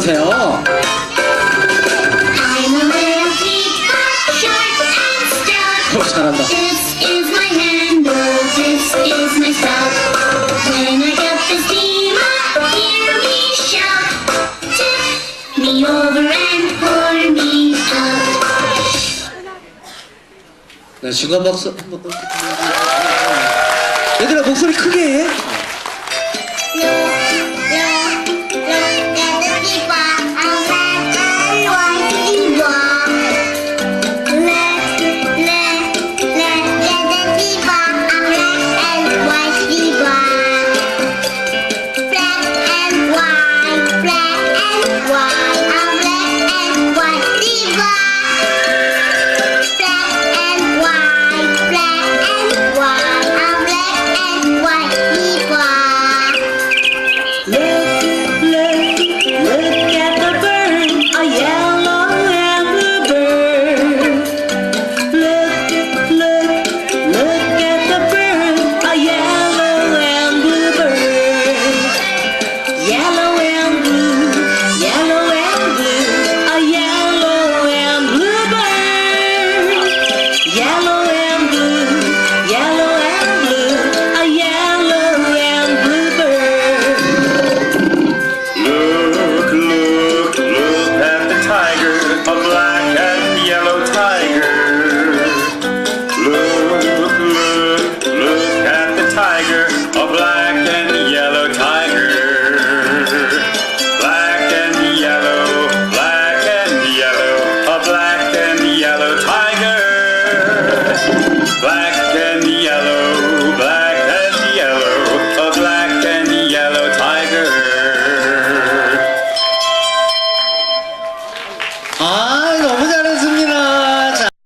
불러주세요. I'm a little teapot, short and stout. 잘한다. This is my handle, this is my spout. When I get the steamer, hear me shout. Tip me over and pour me out. 네, 중간 박수 한번 더. 얘들아 목소리 크게 해. Black